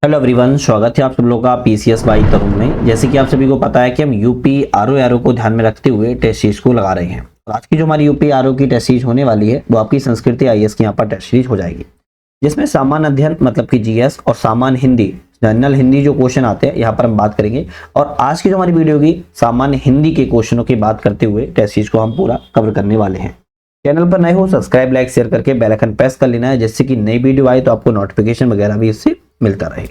Hello everyone, स्वागत है आप सब लोगों का पीसीएस बाई तरुण में। जैसे कि आप सभी को पता है कि हम यूपी आरओ को ध्यान में रखते हुए टेस्ट सीरीज को लगा रहे हैं। और आज की जो हमारी यूपी आरओ की टेस्ट सीरीज होने वाली है वो आपकी संस्कृति आईएएस की यहाँ पर टेस्ट सीरीज हो जाएगी, जिसमें सामान्य अध्ययन मतलब कि जीएस और सामान्य हिंदी जनरल हिंदी जो क्वेश्चन आते हैं यहाँ पर हम बात करेंगे। और आज की जो हमारी वीडियो की सामान्य हिंदी के क्वेश्चनों की बात करते हुए टेस्ट सीरीज को हम पूरा कवर करने वाले हैं। चैनल पर नए हो सब्सक्राइब लाइक शेयर करके बेल आइकन प्रेस कर लेना है, जिससे कि नई वीडियो आए तो आपको नोटिफिकेशन वगैरह भी इससे मिलता रहे।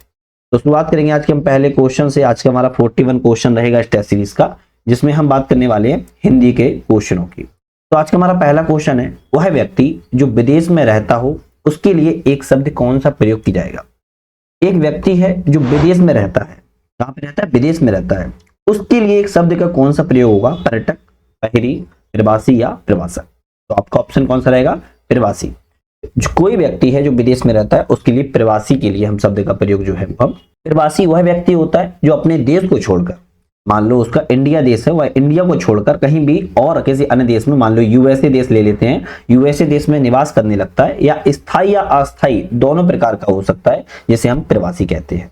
तो शुरुआत करेंगे आज के हम पहले क्वेश्चन से। आज का हमारा 41 क्वेश्चन रहेगा इस टेस्ट सीरीज का, जिसमें हम बात करने वाले हैं हिंदी के क्वेश्चनों की। तो आज का हमारा पहला क्वेश्चन है, वह व्यक्ति जो विदेश में रहता हो उसके लिए एक शब्द कौन सा प्रयोग किया जाएगा। एक व्यक्ति है जो विदेश में रहता है, कहां पे रहता है, विदेश में रहता है, उसके लिए एक शब्द का कौन सा प्रयोग होगा। पर्यटक, बहिरी, प्रवासी या प्रवासक। तो आपका ऑप्शन कौन सा रहेगा, प्रवासी। जो कोई व्यक्ति है जो विदेश में रहता है उसके लिए प्रवासी के लिए हम शब्द का प्रयोग जो है हम प्रवासी वह व्यक्ति होता है जो अपने देश को छोड़कर, मान लो उसका इंडिया देश है, वह इंडिया को छोड़कर कहीं भी और किसी अन्य देश में, मान लो यूएसए देश ले लेते हैं, यूएसए देश में निवास करने लगता है, या स्थायी या अस्थायी दोनों प्रकार का हो सकता है, जिसे हम प्रवासी कहते हैं।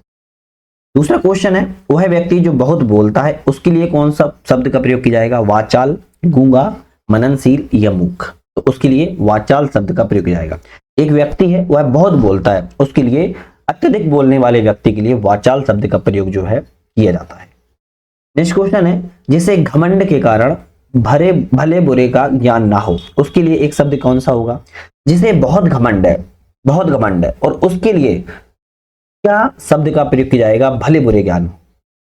दूसरा क्वेश्चन है, वह व्यक्ति जो बहुत बोलता है उसके लिए कौन सा शब्द का प्रयोग किया जाएगा। वाचाल, गूंगा, मननशील या मूक। तो उसके लिए वाचाल शब्द का प्रयोग किया जाएगा। एक व्यक्ति है वह बहुत बोलता है, उसके लिए अत्यधिक बोलने वाले व्यक्ति के लिए वाचाल शब्द का प्रयोग जो है किया जाता है। नेक्स्ट क्वेश्चन है, जिसे घमंड के कारण भले बुरे का ज्ञान ना हो उसके लिए एक शब्द कौन सा होगा। जिसे बहुत घमंड है, बहुत घमंड है, और उसके लिए क्या शब्द का प्रयोग किया जाएगा, भले बुरे ज्ञान हो।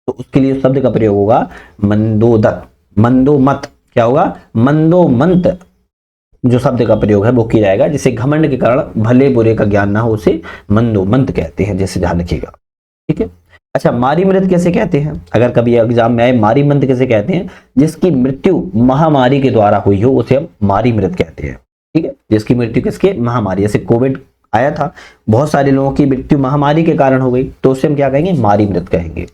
तो उसके लिए शब्द का प्रयोग होगा मंदोदक, मंदोमत। क्या होगा, मंदोमंत जो शब्द का प्रयोग है वो किया जाएगा। जिसे घमंड के कारण भले बुरे का ज्ञान ना हो उसे मंदोमंत कहते हैं, जैसे ध्यान रखिएगा, ठीक है। अच्छा, मारी मृत कैसे कहते हैं, अगर कभी एग्जाम में आए मारी मृत कैसे कहते हैं। जिसकी मृत्यु महामारी के द्वारा हुई हो उसे हम मारी मृत कहते हैं, ठीक है। जिसकी मृत्यु किसके, महामारी, जैसे कोविड आया था, बहुत सारे लोगों की मृत्यु महामारी के कारण हो गई, तो उसे हम क्या कहेंगे, मारी मृत कहेंगे।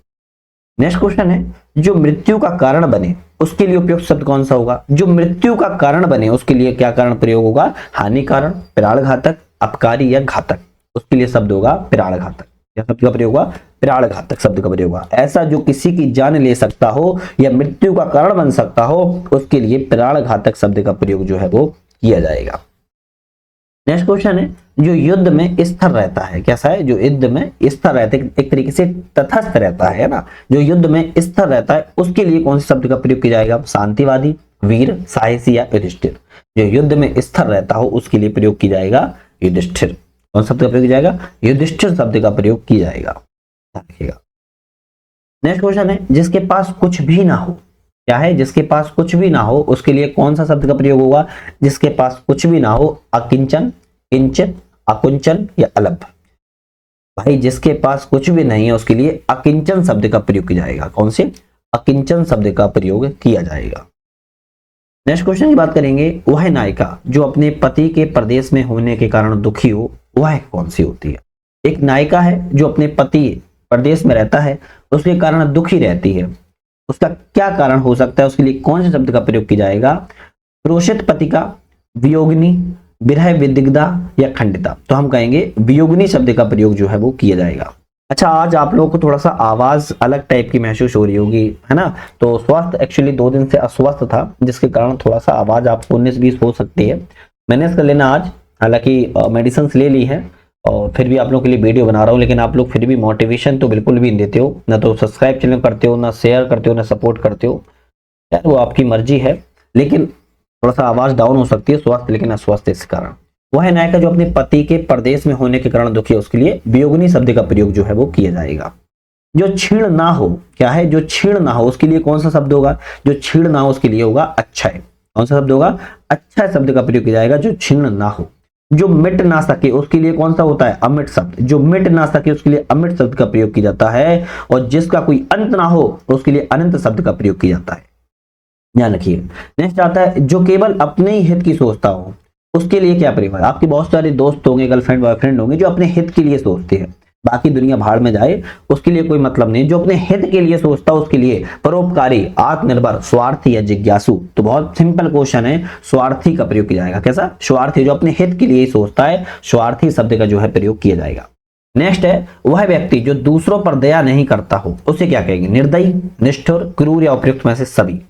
नेक्स्ट क्वेश्चन है, जो मृत्यु का कारण बने उसके लिए उपयुक्त शब्द कौन सा होगा। जो मृत्यु का कारण बने उसके लिए क्या कारण प्रयोग होगा, हानि कारण, प्राणघातक, अपकारी या घातक। उसके लिए शब्द होगा प्राणघातक। क्या शब्द का प्रयोग होगा, प्राणघातक शब्द का प्रयोग होगा। ऐसा जो किसी की जान ले सकता हो या मृत्यु का कारण बन सकता हो उसके लिए प्राणघातक शब्द का प्रयोग जो है वो किया जाएगा। नेक्स्ट क्वेश्चन है, जो युद्ध में स्थिर रहता है, कैसा है, जो युद्ध में स्थिर रहता है, एक तरीके से तटस्थ रहता है ना, जो युद्ध में स्थिर रहता है उसके लिए कौन से शब्द का प्रयोग किया जाएगा। शांतिवादी, वीर, साहसी या युधिष्ठिर। जो युद्ध में स्थिर रहता हो उसके लिए प्रयोग किया जाएगा युधिष्ठिर। कौन शब्द का प्रयोग किया जाएगा, युधिष्ठिर शब्द का प्रयोग किया जाएगा, देखिएगा। नेक्स्ट क्वेश्चन है, जिसके पास कुछ भी ना हो, क्या है, जिसके पास कुछ भी ना हो उसके लिए कौन सा शब्द का प्रयोग होगा। जिसके पास कुछ भी ना हो, अकिंचन, किंचन, अकुंचन या अलभ। भाई जिसके पास कुछ भी नहीं है उसके लिए अकिंचन शब्द का प्रयोग किया जाएगा। कौन से, अकिंचन शब्द का प्रयोग किया जाएगा। नेक्स्ट क्वेश्चन की बात करेंगे, वह नायिका जो अपने पति के प्रदेश में होने के कारण दुखी हो वह कौन सी होती है। एक नायिका है जो अपने पति प्रदेश में रहता है उसके कारण दुखी रहती है, उसका क्या कारण हो सकता है, उसके लिए कौन से शब्द का प्रयोग किया जाएगा। क्रोशित पतिका, वियोगिनी, विरह विदिग्धा या खंडिता। तो हम कहेंगे वियोगिनी शब्द का प्रयोग जो है वो किया जाएगा। अच्छा, आज आप लोगों को थोड़ा सा आवाज अलग टाइप की महसूस हो रही होगी, है ना। तो स्वास्थ्य एक्चुअली 2 दिन से अस्वस्थ था, जिसके कारण थोड़ा सा आवाज आपको 19-20 हो सकती है। मैनेज कर लेना आज, हालांकि मेडिसिन ले ली है और फिर भी आप लोगों के लिए वीडियो बना रहा हूँ, लेकिन आप लोग फिर भी मोटिवेशन तो बिल्कुल भी नहीं देते हो, ना तो सब्सक्राइब चैनल करते हो, ना शेयर करते हो, ना सपोर्ट करते हो। यार वो आपकी मर्जी है, लेकिन थोड़ा सा आवाज डाउन हो सकती है, स्वास्थ्य लेकिन अस्वस्थ इस कारण। वह नायिका जो अपने पति के प्रदेश में होने के कारण दुखी है उसके लिए वियोगिनी शब्द का प्रयोग जो है वो किया जाएगा। जो क्षीण ना हो, क्या है, जो क्षीण ना हो उसके लिए कौन सा शब्द होगा। जो क्षीण ना हो उसके लिए होगा अक्षय। कौन सा शब्द होगा, अक्षय शब्द का प्रयोग किया जाएगा, जो क्षीण ना हो। जो मिट ना सके उसके लिए कौन सा होता है, अमिट शब्द। जो मिट ना सके उसके लिए अमिट शब्द का प्रयोग किया जाता है, और जिसका कोई अंत ना हो उसके लिए अनंत शब्द का प्रयोग किया जाता है, ध्यान रखिए। नेक्स्ट आता है, जो केवल अपने ही हित की सोचता हो उसके लिए क्या प्रयोग है। आपके बहुत सारे दोस्त होंगे, गर्लफ्रेंड बॉयफ्रेंड होंगे जो अपने हित के लिए सोचते हैं, बाकी दुनिया भाड़ में जाए उसके लिए कोई मतलब नहीं। जो अपने हित के लिए सोचता है उसके लिए परोपकारी, आत्मनिर्भर, स्वार्थी या जिज्ञासु। तो बहुत सिंपल क्वेश्चन है, स्वार्थी का प्रयोग किया जाएगा। कैसा, स्वार्थी, जो अपने हित के लिए सोचता है, स्वार्थी शब्द का जो है प्रयोग किया जाएगा। नेक्स्ट है वह व्यक्ति जो दूसरों पर दया नहीं करता हो, उसे क्या कहेंगे? निर्दयी, निष्ठुर, क्रूर या उपयुक्त में से सभी।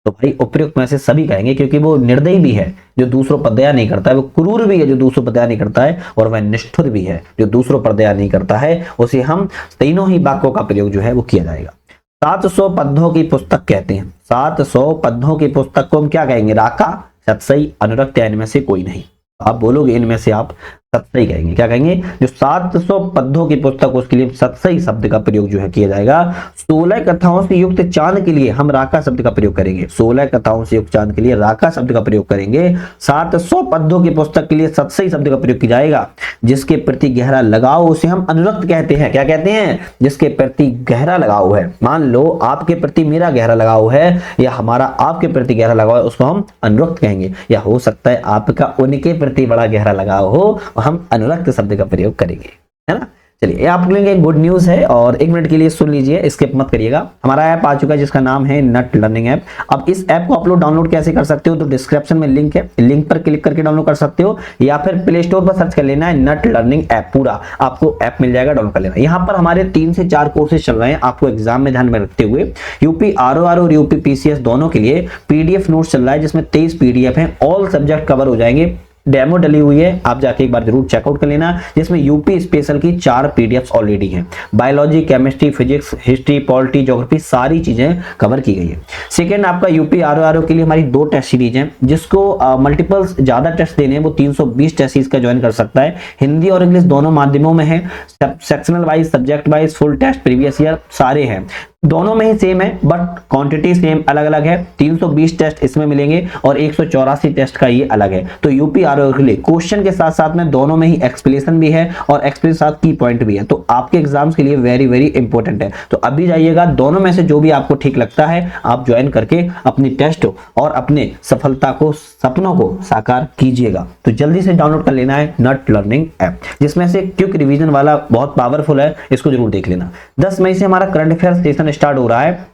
तो भाई उपयुक्त में से सभी कहेंगे, क्योंकि वो निर्दयी भी है जो दूसरों पर दया नहीं करता है, वो क्रूर भी है जो दूसरों पर दया नहीं करता है, और वह निष्ठुर भी है जो दूसरों पर दया नहीं करता है। उसे हम तीनों ही वाक्यों का प्रयोग जो है वो किया जाएगा। 700 पद्यों की पुस्तक कहते हैं। 700 पद्यों की पुस्तक को हम क्या कहेंगे? राका, सतसई, अनुरक्त या इनमें से कोई नहीं। आप बोलोगे इनमें से आप सतसई कहेंगे। क्या कहेंगे? जो 700 पद्यों की पुस्तक उसके लिए सतसई शब्द का प्रयोग जो है किया जाएगा। 16 कथाओं से युक्त चांद के लिए हम राका शब्द का प्रयोग करेंगे। 16 कथाओं से युक्त चांद के लिए राका शब्द का प्रयोग करेंगे। 700 पद्यों की पुस्तक के लिए सतसई शब्द का प्रयोग किया जाएगा। जिसके प्रति गहरा लगाव उसे हम अनुरक्त कहते हैं। क्या कहते हैं? जिसके प्रति गहरा लगाव है। मान लो आपके प्रति मेरा गहरा लगाव है, या हमारा आपके प्रति गहरा लगाव है, उसको हम अनुरक्त कहेंगे। या हो सकता है आपका उनके प्रति बड़ा गहरा लगाव हो, हम अनुरक्त शब्द का प्रयोग करेंगे, है ना। चलिए आपके लिए गुड न्यूज है, और 1 मिनट के लिए सुन लीजिए, स्किप मत करिएगा। हमारा ऐप आ चुका है जिसका नाम है नट लर्निंग ऐप। अब इस ऐप को आप लोग डाउनलोड कैसे कर सकते हो? तो डिस्क्रिप्शन में लिंक है, लिंक पर क्लिक करके डाउनलोड कर सकते हो, या फिर प्ले स्टोर पर सर्च कर लेना है नट लर्निंग ऐप, पूरा आपको ऐप मिल जाएगा, डाउनलोड कर लेना। यहाँ पर हमारे 3 से 4 कोर्सेज चल रहे हैं, आपको एग्जाम में ध्यान में रखते हुए। यूपी आरओआर और यूपी पीसीएस दोनों के लिए पीडीएफ नोट्स चल रहा है, जिसमें 23 पीडीएफ है, ऑल सब्जेक्ट कवर हो जाएंगे। डेमो डली हुई है, आप जाके एक बार जरूर चेकआउट कर लेना, जिसमें यूपी स्पेशल की 4 पीडीएफ्स ऑलरेडी हैं। Biology, chemistry, physics, history, polity, geography सारी चीजें कवर की गई है। सेकंड आपका यूपी आरओआर के लिए हमारी 2 टेस्ट सीरीज हैं, जिसको मल्टीपल्स ज्यादा टेस्ट देने हैं वो 320 टेस्ट सीरीज का ज्वाइन कर सकता है। हिंदी और इंग्लिश दोनों माध्यमों में है, sectional wise, subject wise, full test, previous year सारे हैं। दोनों में ही सेम है, बट क्वांटिटी सेम अलग अलग है। 320 टेस्ट इसमें मिलेंगे और 184 टेस्ट का ये अलग है। तो यूपी आरओआर के लिए क्वेश्चन के साथ साथ में दोनों में ही एक्सप्लेनेशन भी है, और एक्सप्लेनेशन साथ की पॉइंट भी है। तो आपके एग्जाम्स के लिए वेरी वेरी इंपॉर्टेंट है। तो अभी जाइएगा, दोनों में से जो भी आपको ठीक लगता है आप ज्वाइन करके अपनी टेस्ट और अपने सफलता को, सपनों को साकार कीजिएगा। तो जल्दी से डाउनलोड कर लेना है नट लर्निंग ऐप, जिसमें से क्विक रिवीजन वाला बहुत पावरफुल है, इसको जरूर देख लेना। 10 मई से हमारा करंट अफेयर सेशन स्टार्ट हो रहा है।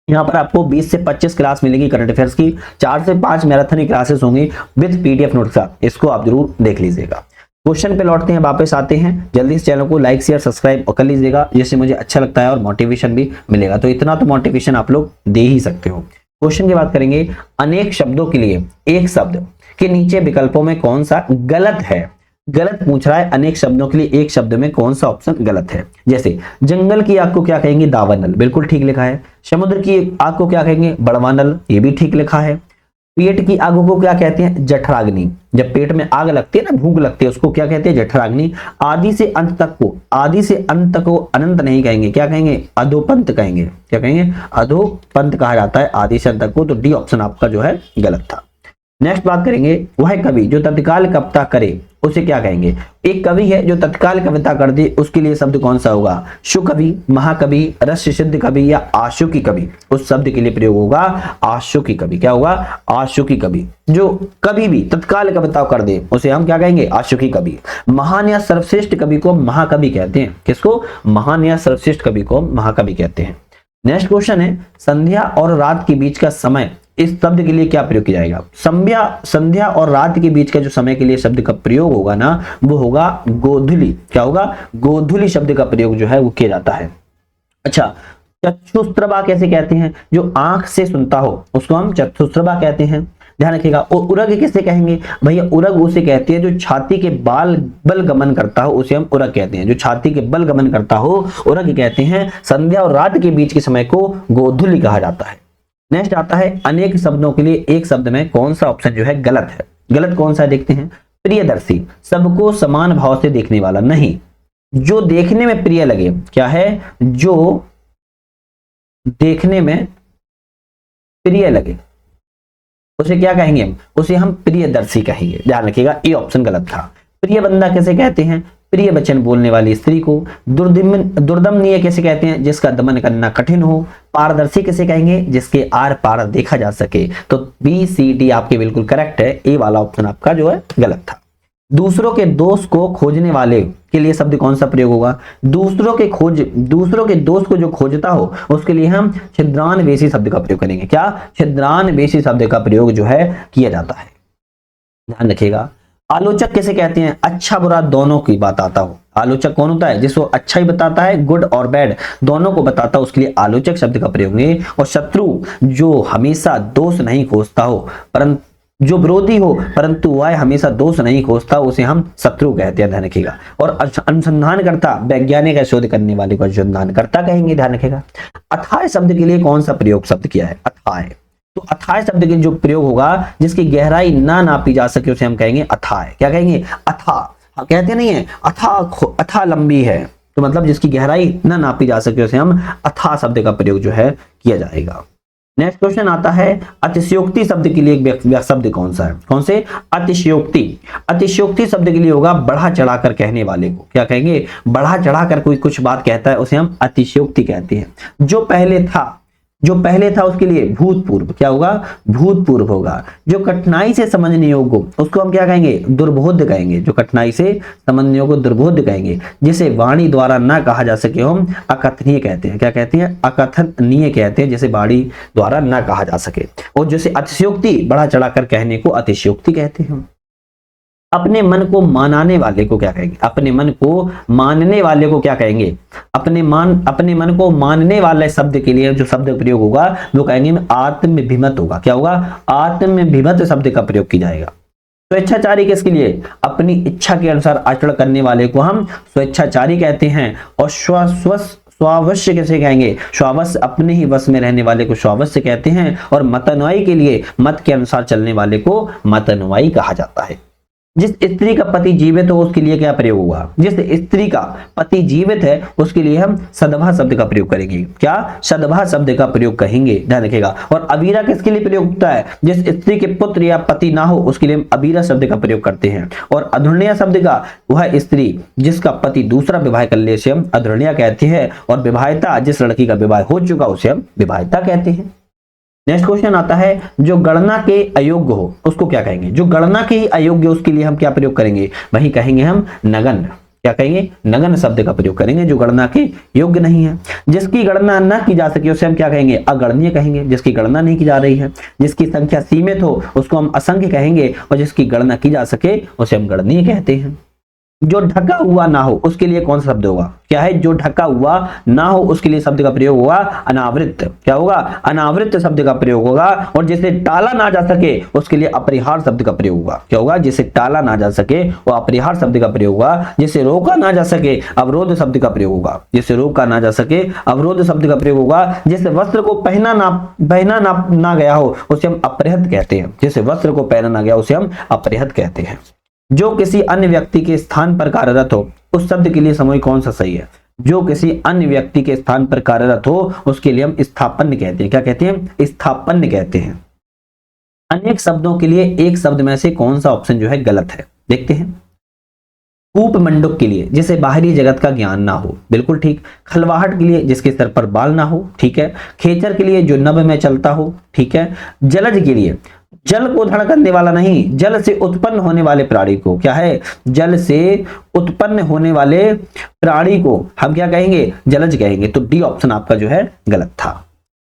यहाँ पर आपको 20 से 25 क्लास मिलेगी करंट अफेयर्स की, 4 से 5 मैराथन क्लासेस होंगी विद पीडीएफ नोट्स का, इसको आप जरूर देख लीजिएगा। क्वेश्चन पे लौटते हैं, वापस आते हैं। जल्दी से चैनल को लाइक शेयर सब्सक्राइब कर लीजिएगा, जिससे मुझे अच्छा लगता है और मोटिवेशन भी मिलेगा। तो इतना तो मोटिवेशन आप लोग दे ही सकते हो। क्वेश्चन की बात करेंगे, अनेक शब्दों के लिए एक शब्द के नीचे विकल्पों में कौन सा गलत है? गलत पूछ रहा है, अनेक शब्दों के लिए एक शब्द में कौन सा ऑप्शन गलत है? जैसे जंगल की आग को क्या कहेंगे? दावानल, बिल्कुल ठीक लिखा है। समुद्र की आग को क्या कहेंगे? बड़वानल, ये भी ठीक लिखा है। पेट की आग को क्या कहते हैं? जठराग्नि। जब पेट में आग लगती है ना, भूख लगती है, उसको क्या कहते हैं? जठराग्नि। आदि से अंत तक को, आदि से अंत को अनंत नहीं कहेंगे, क्या कहेंगे? अधोपंत कहेंगे। क्या कहेंगे? अधोपंत कहा जाता है आदि से अंत तक को। तो डी ऑप्शन आपका जो है गलत था। नेक्स्ट बात करेंगे, वह कवि जो तत्काल कविता करे उसे क्या कहेंगे? एक कवि है जो तत्काल कविता कर दे, उसके लिए शब्द कौन सा होगा? सुकवि, महाकवि, रस सिद्ध कवि या आशुकी कवि? उस शब्द के लिए प्रयोग होगा आशुकी कवि। क्या होगा? आशुकी कवि। जो कभी भी तत्काल कविता कर दे उसे हम क्या कहेंगे? आशुकी कवि। महान या सर्वश्रेष्ठ कवि को महाकवि कहते हैं। किसको? महान या सर्वश्रेष्ठ कवि को महाकवि कहते हैं। नेक्स्ट क्वेश्चन है, संध्या और रात के बीच का समय, इस शब्द के लिए क्या प्रयोग किया जाएगा? संध्या और रात के बीच का जो समय के लिए शब्द का प्रयोग होगा ना, वो होगा गोधूली। क्या होगा? गोधूली शब्द का प्रयोग जो है वो किया जाता है। अच्छा, चक्षुस्त्रवा कैसे कहते हैं? जो आंख से सुनता हो उसको हम चक्षुस्त्रवा कहते हैं, ध्यान रखिएगा। और उरग किसे कहेंगे? भैया उरग उसे कहते हैं जो छाती के बल गमन करता हो, उसे हम उरग कहते हैं। जो छाती के बल गमन करता हो उरग कहते हैं। संध्या और रात के बीच के समय को गोधूली कहा जाता है। नेक्स्ट आता है, अनेक शब्दों के लिए एक शब्द में कौन सा ऑप्शन जो है गलत है? गलत कौन सा है देखते हैं। प्रियदर्शी, सबको समान भाव से देखने वाला नहीं, जो देखने में प्रिय लगे। क्या है? जो देखने में प्रिय लगे उसे क्या कहेंगे हम? उसे हम प्रियदर्शी कहेंगे। ध्यान रखिएगा, ये ऑप्शन गलत था। प्रिय बंदा कैसे कहते हैं? प्रिय वचन बोलने वाली स्त्री को। दुर्दमनीय कैसे कहते हैं? जिसका दमन करना कठिन हो। पारदर्शी कैसे कहेंगे? जिसके आर पार देखा जा सके। तो बी सी डी आपके बिल्कुल करेक्ट है, ए वाला ऑप्शन आपका जो है गलत था। दूसरों के दोष को खोजने वाले के लिए शब्द कौन सा प्रयोग होगा? दूसरों के दोष को जो खोजता हो उसके लिए हम छिद्रान्वेषी शब्द का प्रयोग करेंगे। क्या? छिद्रान्वेषी शब्द का प्रयोग जो है किया जाता है। ध्यान रखिएगा। आलोचक किसे कहते हैं? अच्छा बुरा दोनों की बताता हो। आलोचक कौन होता है? जिसको अच्छा ही बताता है, गुड और बैड दोनों को बताता हो, उसके लिए आलोचक शब्द का प्रयोग है। और शत्रु जो हमेशा दोष नहीं खोजता हो, परंतु जो विरोधी हो परंतु वह हमेशा दोष नहीं खोजता, उसे हम शत्रु कहते हैं, ध्यान रखिएगा। और अनुसंधानकर्ता वैज्ञानिक का शोध करने वाले को अनुसंधानकर्ता कहेंगे, ध्यान रखिएगा। अथाय शब्द के लिए कौन सा प्रयोग शब्द किया है? अथाय। तो अथाय शब्द के जो प्रयोग होगा जिसकी गहराई ना नापी जा सके उसे हम कहेंगे अथाय। क्या कहेंगे? अथा। कहते नहीं है अथा लंबी है, तो मतलब जिसकी गहराई ना नापी जा सके उसे हम अथा शब्द का प्रयोग जो है किया जाएगा। नेक्स्ट क्वेश्चन आता है अतिशयोक्ति शब्द के लिए एक शब्द कौन सा है? कौन से? अतिशयोक्ति। अतिशयोक्ति शब्द के लिए होगा बढ़ा चढ़ाकर कहने वाले को। क्या कहेंगे? बढ़ा चढ़ाकर कोई कुछ बात कहता है उसे हम अतिशयोक्ति कहते हैं। जो पहले था उसके लिए भूतपूर्व। क्या होगा? भूतपूर्व होगा। जो कठिनाई से समझने योग्य उसको हम क्या कहेंगे? दुर्बोध्य कहेंगे। जो कठिनाई से समझने योग्य दुर्बोध्य कहेंगे। जिसे वाणी द्वारा ना कहा जा सके हम अकथनीय कहते हैं। क्या कहते हैं? अकथनीय कहते हैं, जिसे वाणी द्वारा ना कहा जा सके। और जैसे अतिशयोक्ति बढ़ा चढ़ाकर कहने को अतिशयोक्ति कहते हैं। अपने मन को मानने वाले को क्या कहेंगे? अपने मन को मानने वाले को क्या कहेंगे? अपने मन को मानने वाले शब्द के लिए जो शब्द प्रयोग होगा वो कहेंगे आत्मभिमत होगा। क्या होगा? आत्मभिमत शब्द का प्रयोग किया जाएगा। स्वेच्छाचारी किसके लिए? अपनी इच्छा के अनुसार आचरण करने वाले को हम स्वेच्छाचारी कहते हैं। और स्वावश्य किसे कहेंगे? स्वावश्य, अपने ही वश में रहने वाले को स्वावश्य कहते हैं। और मतनुयायी के लिए मत के अनुसार चलने वाले को मतनुयायी कहा जाता है। जिस स्त्री का पति जीवित हो उसके लिए क्या प्रयोग होगा? जिस स्त्री का पति जीवित है उसके लिए हम सद्भा शब्द का प्रयोग करेंगे। क्या? सद्भा शब्द का प्रयोग कहेंगे, ध्यान रखिएगा। और अबीरा किसके लिए प्रयोग होता है? जिस स्त्री के पुत्र या पति ना हो उसके लिए हम अबीरा शब्द का प्रयोग करते हैं। और अधुर्ण्या शब्द का वह स्त्री जिसका पति दूसरा विवाह कर ले उसे हम अधुर्ण्या कहते हैं। और विवाहिता जिस लड़की का विवाह हो चुका उसे हम विवाहिता कहते हैं। नेक्स्ट क्वेश्चन आता है जो गणना के अयोग्य हो उसको क्या कहेंगे? जो गणना के अयोग्य उसके लिए हम क्या प्रयोग करेंगे? वही कहेंगे हम नगण्य। क्या कहेंगे? नगण्य शब्द का प्रयोग करेंगे, जो गणना के योग्य नहीं है। जिसकी गणना न की जा सके उसे हम क्या कहेंगे? अगणनीय कहेंगे। जिसकी गणना नहीं की जा रही है, जिसकी संख्या सीमित हो उसको हम असंख्य कहेंगे। और जिसकी गणना की जा सके उसे हम गणनीय कहते हैं। जो ढका हुआ ना हो उसके लिए कौन सा शब्द होगा? क्या है? जो ढका हुआ ना हो उसके लिए शब्द का प्रयोग होगा अनावृत। क्या होगा? अनावृत शब्द का प्रयोग होगा। और जिसे टाला ना जा सके उसके लिए अपरिहार शब्द का प्रयोग होगा। क्या होगा? जिसे टाला ना जा सके वो अपरिहार शब्द का प्रयोग होगा। जिसे रोका ना जा सके अवरोध शब्द का प्रयोग होगा। जिसे रोका ना जा सके अवरोध शब्द का प्रयोग होगा। जिसे वस्त्र को पहना ना गया हो उसे हम अपरिहत कहते हैं। जिसे वस्त्र को पहना ना गया उसे हम अपरिहत कहते हैं। जो किसी अन्य व्यक्ति के स्थान पर कार्यरत हो उस शब्द के लिए समूह कौन सा सही है? जो किसी अन्य व्यक्ति के स्थान पर कार्यरत हो उसके लिए हम स्थापन्न कहते हैं। क्या कहते हैं? स्थापन्न कहते हैं। अनेक शब्दों के लिए एक शब्द में से कौन सा ऑप्शन जो है गलत है? देखते हैं। कूप मंडूक के लिए जिसे बाहरी जगत का ज्ञान ना हो, बिल्कुल ठीक। खलवाहट के लिए जिसके सर पर बाल ना हो, ठीक है। खेचर के लिए जो नभ में चलता हो, ठीक है। जलज के लिए जल को धड़ करने वाला नहीं, जल से उत्पन्न होने वाले प्राणी को, क्या है? जल से उत्पन्न होने वाले प्राणी को हम क्या कहेंगे? जलज कहेंगे। तो डी ऑप्शन आपका जो है गलत था।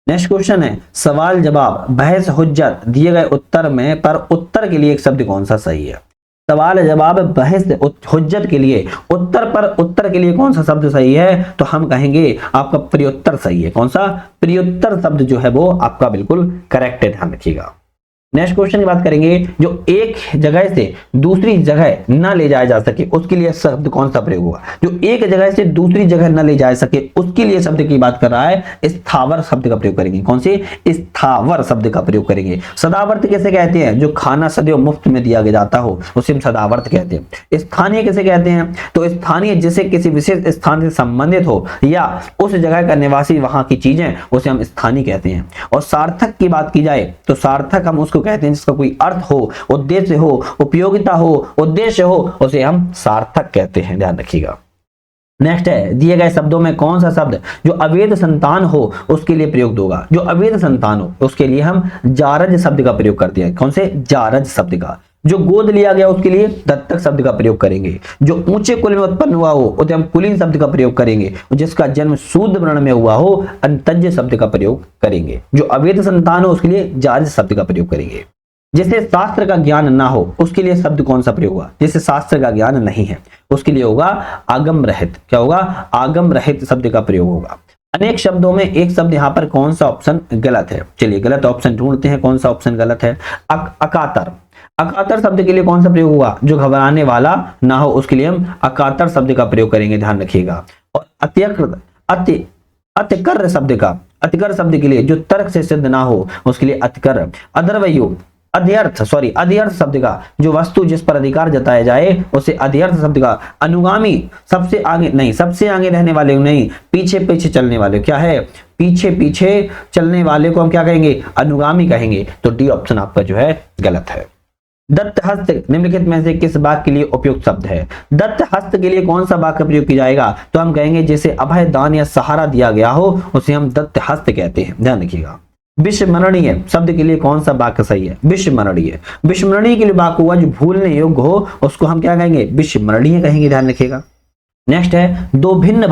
नेक्स्ट क्वेश्चन है सवाल जवाब बहस हुज्जत दिए गए उत्तर में पर उत्तर के लिए एक शब्द कौन सा सही है? सवाल जवाब बहस हुज्जत के लिए उत्तर पर उत्तर के लिए कौन सा शब्द सही है? तो हम कहेंगे आपका प्रत्युत्तर सही है। कौन सा? प्रत्युत्तर शब्द जो है वो आपका बिल्कुल करेक्ट है, ध्यान रखिएगा। नेक्स्ट क्वेश्चन की बात करेंगे जो एक जगह से दूसरी जगह न ले जाया जा सके उसके लिए शब्द कौन सा प्रयोग होगा? जो एक जगह से दूसरी जगह न ले जा सके उसके लिए शब्द की बात कर रहा है, स्थावर शब्द का प्रयोग करेंगे। कौन से? स्थावर शब्द का प्रयोग करेंगे। सदावर्त किसे कहते हैं? जो खाना सदैव मुफ्त में दिया जाता हो उसे हम सदावर्त कहते हैं। स्थानीय किसे कहते हैं? तो स्थानीय जिसे किसी विशेष स्थान से संबंधित हो या उस जगह का निवासी वहां की चीजें उसे हम स्थानीय कहते हैं। और सार्थक की बात की जाए तो सार्थक हम उसको कहते हैं जिसका कोई अर्थ हो, उद्देश्य हो, उपयोगिता हो, उद्देश्य हो, उसे हम सार्थक कहते हैं, ध्यान रखिएगा। नेक्स्ट है दिए गए शब्दों में कौन सा शब्द जो अवैध संतान हो उसके लिए प्रयोग होगा? जो अवैध संतान हो उसके लिए हम जारज शब्द का प्रयोग करते हैं। कौन से? जारज शब्द का। जो गोद लिया गया उसके लिए दत्तक शब्द का प्रयोग करेंगे। जो ऊंचे कुल में उत्पन्न हुआ हो उसे हम कुलीन शब्द का प्रयोग करेंगे। जिसका जन्म शूद्र वर्ण में हुआ हो अंतज शब्द का प्रयोग करेंगे। जो अवैध संतान हो उसके लिए जारज शब्द का प्रयोग करेंगे। जिसे शास्त्र का ज्ञान ना हो उसके लिए शब्द कौन सा प्रयोग हुआ? जिसे शास्त्र का ज्ञान नहीं है उसके लिए होगा आगम रहित। क्या होगा? आगम रहित शब्द का प्रयोग होगा। अनेक शब्दों में एक शब्द यहाँ पर कौन सा ऑप्शन गलत है? चलिए गलत ऑप्शन ढूंढते हैं, कौन सा ऑप्शन गलत है? अकातर। अकातर शब्द के लिए कौन सा प्रयोग हुआ? जो घबराने वाला ना हो उसके लिए हम अकातर शब्द का प्रयोग करेंगे, ध्यान रखिएगा। और अतिकर शब्द का, अतिकर शब्द के लिए जो तर्क से सिद्ध ना हो उसके लिए अतिकर। अधर्वयु अध्यर्थ शब्द का जो वस्तु जिस पर अधिकार जताया जाए उसे अध्यर्थ शब्द का अनुगामी, सबसे आगे नहीं, सबसे आगे रहने वाले नहीं, पीछे पीछे चलने वाले, क्या है? पीछे पीछे चलने वाले को हम क्या कहेंगे? अनुगामी कहेंगे। तो डी ऑप्शन आपका जो है गलत है। दत्त हस्त निम्नलिखित में से किस वाक्य के लिए उपयुक्त शब्द है? दत्त हस्त के लिए कौन सा वाक्य प्रयोग किया जाएगा? तो हम कहेंगे जैसे अभय दान या सहारा दिया गया हो उसे हम दत्त हस्त कहते हैं, ध्यान रखिएगा। विस्मरणीय शब्द के लिए कौन सा वाक्य सही है? विस्मरणीय। विस्मरणीय के लिए वाक्य हुआ जो भूलने योग्य हो उसको हम क्या कहेंगे? विस्मरणीय कहेंगे, ध्यान रखिएगा। नेक्स्ट है दो भिन्न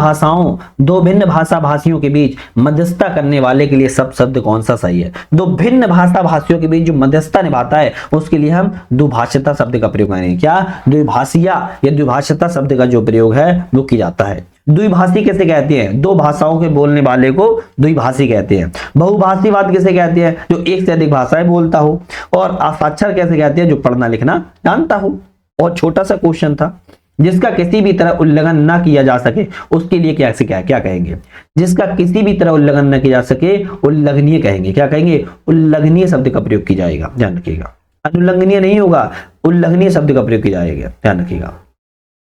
भाषा भाषियों के बीच मध्यस्थता करने वाले के लिए सब शब्द कौन सा सही है? दो भिन्न भाषा भाषियों के बीच जो मध्यस्थता निभाता है उसके लिए हम द्विभाषिता शब्द का प्रयोग करेंगे। क्या? द्विभाषिया या द्विभाषिता शब्द का जो प्रयोग है वो किया जाता है। द्विभाषी किसे कहते हैं? दो भाषाओं के बोलने वाले को द्विभाषी कहते हैं। बहुभाषीवाद किसे कहते हैं? जो एक से अधिक भाषाएं बोलता हो। और साक्षर कैसे कहते हैं? जो पढ़ना लिखना जानता हो। और छोटा सा क्वेश्चन था, जिसका किसी भी तरह उल्लंघन ना किया जा सके उसके लिए क्या कहेंगे? जिसका किसी भी तरह उल्लंघन न किया जा सके उल्लंघनीय कहेंगे। क्या कहेंगे? उल्लंघनीय शब्द का प्रयोग किया जाएगा, ध्यान रखिएगा। अनुल्लंघनीय नहीं होगा, उल्लंघनीय शब्द का प्रयोग किया जाएगा, ध्यान रखिएगा।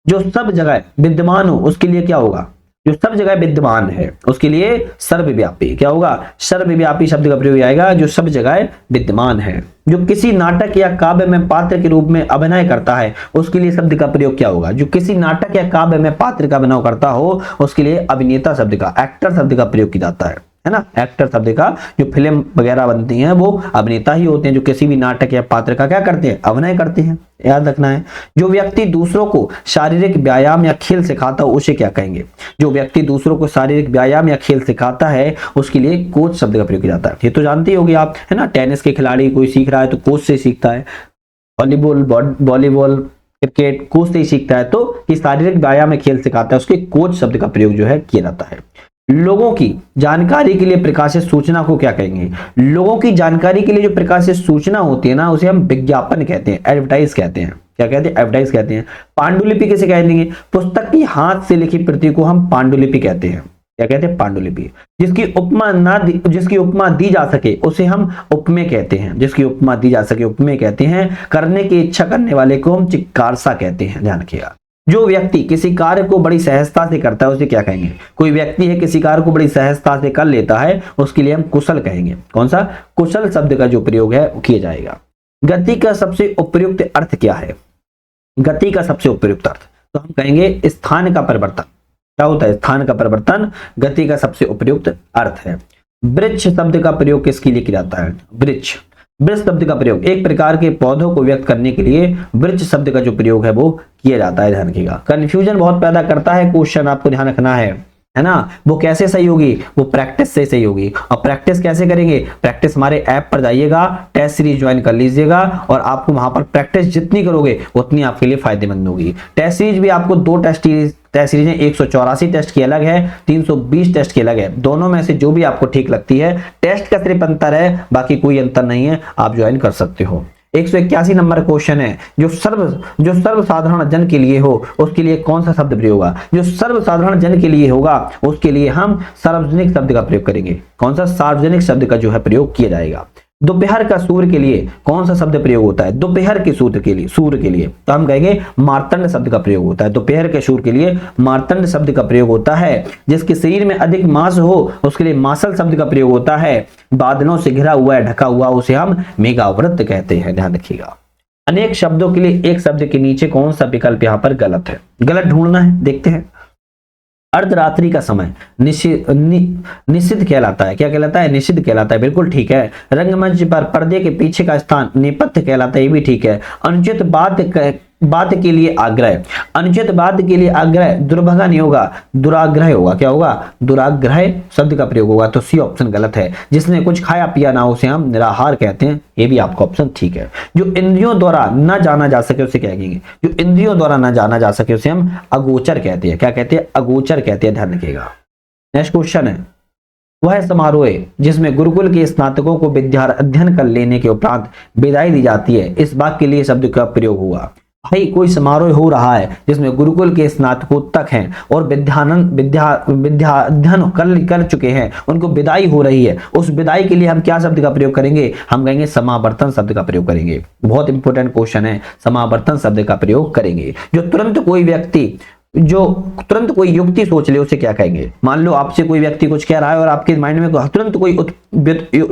जो सब जगह विद्यमान हो उसके लिए क्या होगा? जो सब जगह विद्यमान है उसके लिए सर्वव्यापी। क्या होगा? सर्वव्यापी शब्द का प्रयोग आएगा जो सब जगह विद्यमान है। जो किसी नाटक या काव्य में पात्र के रूप में अभिनय करता है उसके लिए शब्द का प्रयोग क्या होगा? जो किसी नाटक या काव्य में पात्र का अभिनय करता हो उसके लिए अभिनेता शब्द का, एक्टर शब्द का प्रयोग किया जाता है ना। एक्टर शब्द का, जो फिल्म वगैरह बनती हैं वो अभिनेता ही होते हैं जो किसी भी नाटक या पात्र का क्या करते हैं? अभिनय करते हैं, याद रखना है। जो व्यक्ति दूसरों को शारीरिक व्यायाम या खेल सिखाता हो उसे क्या कहेंगे? जो व्यक्ति दूसरों को शारीरिक व्यायाम या खेल सिखाता है उसके लिए कोच शब्द का प्रयोग किया जाता है। ये तो जानते ही होंगे आप, है ना। टेनिस के खिलाड़ी कोई सीख रहा है तो कोच से सीखता है। वॉलीबॉल क्रिकेट कोच से ही सीखता है। तो कि शारीरिक व्यायाम या खेल सिखाता है उसके कोच शब्द का प्रयोग जो है किया जाता है। लोगों की जानकारी के लिए प्रकाशित सूचना को क्या कहेंगे? लोगों की जानकारी के लिए जो प्रकाशित सूचना होती है ना उसे हम विज्ञापन कहते हैं, एडवर्टाइज कहते हैं। क्या कहते हैं? एडवर्टाइज कहते हैं। पांडुलिपि किसे कहेंगे? पुस्तक की हाथ से लिखी प्रति को हम पांडुलिपि कहते हैं। क्या कहते हैं? पांडुलिपि। जिसकी उपमा दी जा सके उसे हम उपमेय कहते हैं। जिसकी उपमा दी जा सके उपमेय कहते हैं। करने की इच्छा करने वाले को हम चित्कारसा कहते हैं, ध्यान रखिएगा। जो व्यक्ति किसी कार्य को बड़ी सहजता से करता है उसे क्या कहेंगे? कोई व्यक्ति है किसी कार्य को बड़ी सहजता से कर लेता है उसके लिए हम कुशल कहेंगे। कौन सा? कुशल शब्द का जो प्रयोग है वो किया जाएगा। गति का सबसे उपयुक्त अर्थ क्या है? गति का सबसे उपयुक्त अर्थ तो हम कहेंगे स्थान का परिवर्तन। क्या होता है? स्थान का परिवर्तन गति का सबसे उपयुक्त अर्थ है। वृक्ष शब्द का प्रयोग किसके लिए किया जाता है? वृक्ष शब्द का प्रयोग एक प्रकार के पौधों को व्यक्त करने के लिए वृक्ष शब्द का जो प्रयोग है वो किया जाता है, ध्यान रखिएगा। कंफ्यूजन बहुत पैदा करता है क्वेश्चन, आपको ध्यान रखना है ना। वो कैसे सही होगी? वो प्रैक्टिस से सही होगी। और प्रैक्टिस कैसे करेंगे? प्रैक्टिस हमारे ऐप पर जाइएगा, टेस्ट सीरीज ज्वाइन कर लीजिएगा और आपको वहां पर प्रैक्टिस जितनी करोगे उतनी आपके लिए फायदेमंद होगी। टेस्ट सीरीज भी आपको दो टेस्ट सीरीज है, 184 टेस्ट की अलग है, 320 टेस्ट की अलग है। दोनों में से जो भी आपको ठीक लगती है, टेस्ट का सिर्फ अंतर है, बाकी कोई अंतर नहीं है, आप ज्वाइन कर सकते हो। 181 नंबर क्वेश्चन है, जो सर्वसाधारण जन के लिए हो उसके लिए कौन सा शब्द प्रयोग होगा? जो सर्वसाधारण जन के लिए होगा उसके लिए हम सार्वजनिक शब्द का प्रयोग करेंगे। कौन सा? सार्वजनिक शब्द का जो है प्रयोग किया जाएगा। दोपहर का सूर्य के लिए कौन सा शब्द प्रयोग होता है? दोपहर के सूर्य के लिए तो हम कहेंगे मार्तंड शब्द का प्रयोग होता है। दोपहर के सूर्य के लिए मार्तंड शब्द का प्रयोग होता है। जिसके शरीर में अधिक मांस हो उसके लिए मासल शब्द का प्रयोग होता है। बादलों से घिरा हुआ है, ढका हुआ, उसे हम मेघावृत कहते हैं, ध्यान रखिएगा। अनेक शब्दों के लिए एक शब्द के नीचे कौन सा विकल्प यहाँ पर गलत है? गलत ढूंढना है, देखते हैं। अर्धरात्रि का समय निषिद्ध कहलाता है। क्या कहलाता है? निषिद्ध कहलाता है, बिल्कुल ठीक है। रंगमंच पर पर्दे के पीछे का स्थान नेपथ्य कहलाता है, ये भी ठीक है। अनुचित बात के लिए आग्रह, अनुचित बात के लिए आग्रह दुर्भगा नहीं होगा, दुराग्रह होगा। क्या होगा? दुराग्रह शब्द का प्रयोग होगा। तो सी ऑप्शन गलत है। जिसने कुछ खाया पिया ना हो उसे हम निराहार कहते हैं। ये भी आपका ऑप्शन ठीक है। जो इंद्रियों द्वारा न जाना जा सके उसे क्या कहेंगे? जो इंद्रियों द्वारा न जाना जा सके उसे हम अगोचर कहते हैं। क्या कहते हैं? अगोचर कहते हैं। ध्यान रखिएगा। नेक्स्ट क्वेश्चन है, वह समारोह जिसमें गुरुकुल के स्नातकों को विद्या अध्ययन कर लेने के उपरांत विदाई दी जाती है, इस वाक्य के लिए शब्द का प्रयोग हुआ। भाई कोई समारोह हो रहा है जिसमें गुरुकुल के स्नातकोत्तक हैं और विद्या अध्ययन कर चुके हैं, उनको विदाई हो रही है, उस विदाई के लिए हम क्या शब्द का प्रयोग करेंगे? हम कहेंगे समावर्तन शब्द का प्रयोग करेंगे। बहुत इंपॉर्टेंट क्वेश्चन है, समावर्तन शब्द का प्रयोग करेंगे। जो तुरंत कोई युक्ति सोच ले उसे क्या कहेंगे? मान लो आपसे कोई व्यक्ति कुछ कह रहा है और आपके माइंड में तुरंत कोई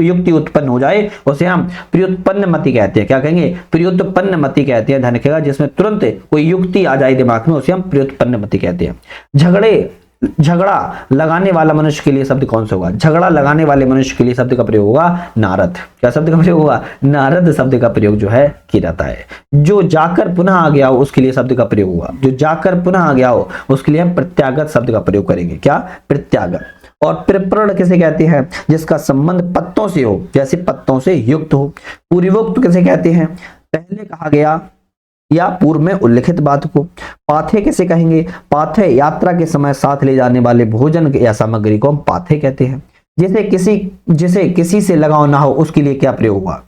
युक्ति उत्पन्न हो जाए, उसे हम प्रत्युत्पन्न मति कहते हैं। क्या कहेंगे? प्रत्युत्पन्न मति कहते हैं। ध्यान रखिएगा। जिसमें तुरंत कोई युक्ति आ जाए दिमाग में उसे हम प्रत्युत्पन्न मति कहते हैं। झगड़ा लगाने वाला मनुष्य के लिए शब्द कौन सा होगा? झगड़ा लगाने वाले मनुष्य के लिए शब्द का प्रयोग होगा नारद। क्या शब्द का प्रयोग होगा? नारद शब्द का प्रयोग जो है किया जाता है। जो जाकर पुनः आ गया हो उसके लिए शब्द का प्रयोग होगा। जो जाकर पुनः आ गया हो उसके लिए हम प्रत्यागत शब्द का प्रयोग करेंगे। क्या? प्रत्यागत। और पिपर्ण किसे कहते हैं? जिसका संबंध पत्तों से हो, जैसे पत्तों से युक्त हो। पूर्वोक्त किसे कहते हैं? पहले कहा गया या पूर्व में उल्लिखित बात को। पाथे किसे कहेंगे? पाथे यात्रा के समय साथ ले जाने वाले भोजन या सामग्री को हम पाथे कहते हैं। जिसे किसी से लगाव ना हो उसके लिए क्या प्रयोग हुआ?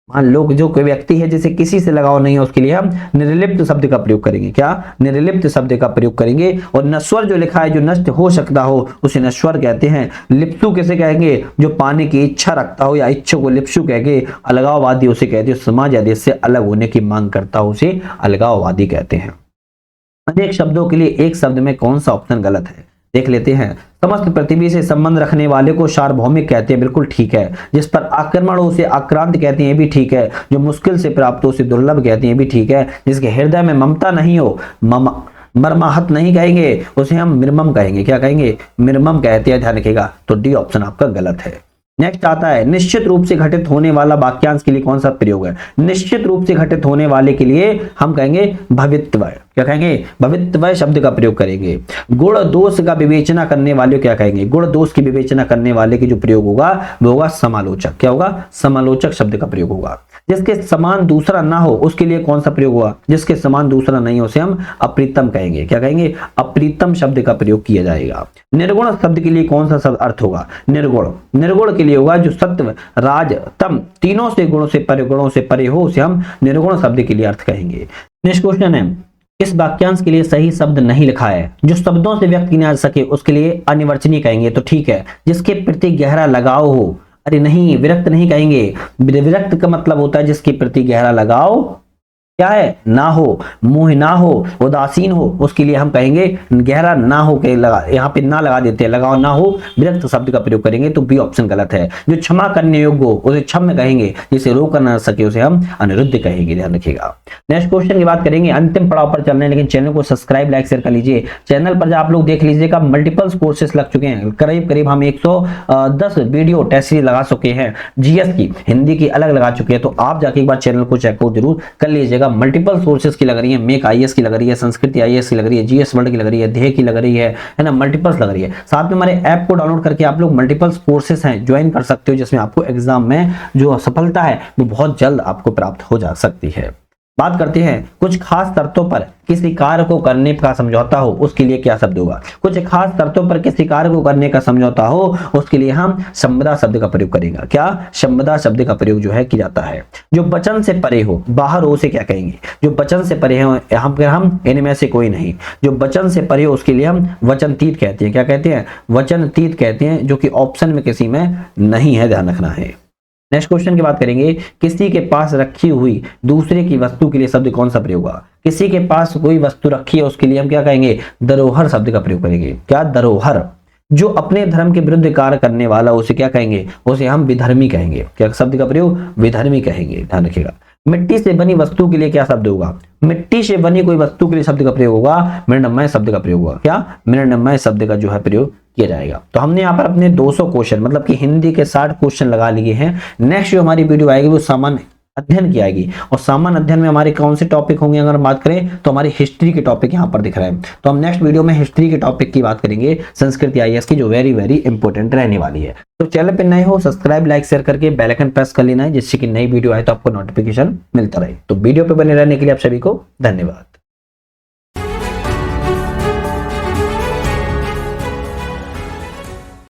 मान लो जो कोई व्यक्ति है जिसे किसी से लगाव नहीं है उसके लिए हम निर्लिप्त शब्द का प्रयोग करेंगे। क्या? निर्लिप्त शब्द का प्रयोग करेंगे। और नश्वर जो लिखा है, जो नष्ट हो सकता हो उसे नश्वर कहते हैं। लिप्सु किसे कहेंगे? जो पाने की इच्छा रखता हो या इच्छा को लिप्सु कहेंगे। अलगाववादी उसे कहते हैं समाज आदेश से अलग होने की मांग करता हो उसे अलगाववादी कहते हैं। अनेक शब्दों के लिए एक शब्द में कौन सा ऑप्शन गलत है? देख लेते हैं। समस्त पृथ्वी से संबंध रखने वाले को सार्वभौमिक कहते हैं। बिल्कुल ठीक है। जिस पर आक्रमण हो उसे आक्रांत कहते हैं। भी ठीक है। जो मुश्किल से प्राप्त हो उसे दुर्लभ कहते हैं। भी ठीक है। जिसके हृदय में ममता नहीं हो, मर्माहत नहीं कहेंगे, उसे हम निर्मम कहेंगे। क्या कहेंगे? निर्मम कहते हैं। ध्यान रखिएगा। तो डी ऑप्शन आपका गलत है। नेक्स्ट आता है, निश्चित रूप से घटित होने वाला वाक्यांश के लिए कौन सा प्रयोग है? निश्चित रूप से घटित होने वाले के लिए हम कहेंगे भवित्वय। क्या कहेंगे? भवित्वय शब्द का प्रयोग करेंगे। गुण दोष का विवेचना करने वाले क्या कहेंगे? गुण दोष की विवेचना करने वाले की जो प्रयोग होगा वो होगा समालोचक। क्या होगा? समालोचक शब्द का प्रयोग होगा। जिसके समान दूसरा ना हो उसके लिए कौन सा प्रयोग हुआ? जिसके समान दूसरा नहीं हो उसे हम अप्रीतम कहेंगे। क्या कहेंगे? अप्रीतम शब्द का प्रयोग किया जाएगा। निर्गुण शब्द के लिए कौन सा शब्द अर्थ होगा? निर्गुण। निर्गुण के लिए होगा जो सत्व राज तम तीनों से गुणों से परे हो उसे हम निर्गुण शब्द के लिए अर्थ कहेंगे। नेक्स्ट क्वेश्चन है, इस वाक्यांश के लिए सही शब्द नहीं लिखा है, जो शब्दों से व्यक्त किया जा सके उसके लिए अनिवर्चनीय कहेंगे। तो ठीक है। जिसके प्रति गहरा लगाव हो, अरे नहीं, विरक्त नहीं कहेंगे। विरक्त का मतलब होता है जिसके प्रति गहरा लगाव क्या है? ना हो, मोह ना हो, उदासीन हो, उसके लिए हम कहेंगे गहरा ना हो के लगा, यहाँ पे ना लगा देते हैं, लगाव ना हो, विरक्त शब्द का प्रयोग करेंगे। तो बी ऑप्शन गलत है। जो क्षमा करने योग्य हो उसे क्षम कहेंगे, जिसे रोक ना सके उसे हम अनिरुद्ध कहेंगे। ध्यान रखिएगा। नेक्स्ट क्वेश्चन की बात करेंगे। अंतिम पड़ाव पर चल रहे हैं, लेकिन चैनल को सब्सक्राइब लाइक शेयर कर लीजिए। चैनल पर आप लोग देख लीजिएगा मल्टीपल कोर्सेस लग चुके हैं। करीब हम 110 वीडियो टेस्ट सीरीज लगा चुके हैं। जीएस की, हिंदी की अलग लगा चुके हैं। तो आप जाके एक बार चैनल को चेकआउट जरूर कर लीजिएगा। मल्टीपल सोर्सेज की लग रही है, मेक आईएएस की लग रही है, संस्कृति आईएएस की लग रही है, जीएस वर्ल्ड की लग रही है, ध्येय की लग रही है ना, मल्टीपल्स लग रही है। साथ में हमारे ऐप को डाउनलोड करके आप लोग मल्टीपल्स कोर्सेज हैं ज्वाइन कर सकते हो, जिसमें आपको एग्जाम में जो सफलता है वो बहुत जल्द आपको प्राप्त हो जा सकती है। बात करते हैं कुछ खास शर्तों पर किसी कार्य को करने का समझौता हो उसके लिए क्या शब्द होगा? कुछ खास शर्तों पर किसी कार्य को करने का समझौता हो उसके लिए हम संबदा शब्द का प्रयोग करेंगे। क्या? संबदा शब्द का प्रयोग जो है किया जाता है। जो वचन से परे हो, बाहर हो, उसे क्या कहेंगे? जो वचन से परे हो, हम इनमें से कोई नहीं। जो वचन से परे हो उसके लिए हम वचनतीत कहते हैं। क्या कहते हैं? वचनतीत कहते हैं, जो कि ऑप्शन में किसी में नहीं है। ध्यान रखना है। नेक्स्ट क्वेश्चन की बात करेंगे। किसी के पास रखी हुई दूसरे की वस्तु के लिए शब्द कौन सा प्रयोग होगा? किसी के पास कोई वस्तु रखी है उसके लिए हम क्या कहेंगे? धरोहर शब्द का प्रयोग करेंगे। क्या? धरोहर। जो अपने धर्म के विरुद्ध कार्य करने वाला उसे क्या कहेंगे? उसे हम विधर्मी कहेंगे। क्या शब्द का प्रयोग? विधर्मी कहेंगे। ध्यान रखिएगा। मिट्टी से बनी वस्तु के लिए क्या शब्द होगा? मिट्टी से बनी कोई वस्तु के लिए शब्द का प्रयोग होगा मृण्मय शब्द का प्रयोग होगा। क्या? मृण्मय शब्द का जो है प्रयोग किया जाएगा। तो हमने यहाँ पर अपने 200 क्वेश्चन मतलब कि हिंदी के 60 क्वेश्चन लगा लिए हैं। नेक्स्ट जो हमारी वीडियो आएगी वो सामान्य अध्ययन की आएगी। और सामान्य अध्ययन में हमारे कौन से टॉपिक होंगे अगर हम बात करें तो हमारी हिस्ट्री के टॉपिक यहाँ पर दिख रहे हैं। तो हम नेक्स्ट वीडियो में हिस्ट्री के टॉपिक की बात करेंगे, संस्कृत आईएएस की, जो वेरी वेरी इंपॉर्टेंट रहने वाली है। तो चैनल पे नए हो सब्सक्राइब लाइक शेयर करके बेल आइकन प्रेस कर लेना है, जिससे कि नई वीडियो आए तो आपको नोटिफिकेशन मिलता रहे। तो वीडियो पे बने रहने के लिए आप सभी को धन्यवाद।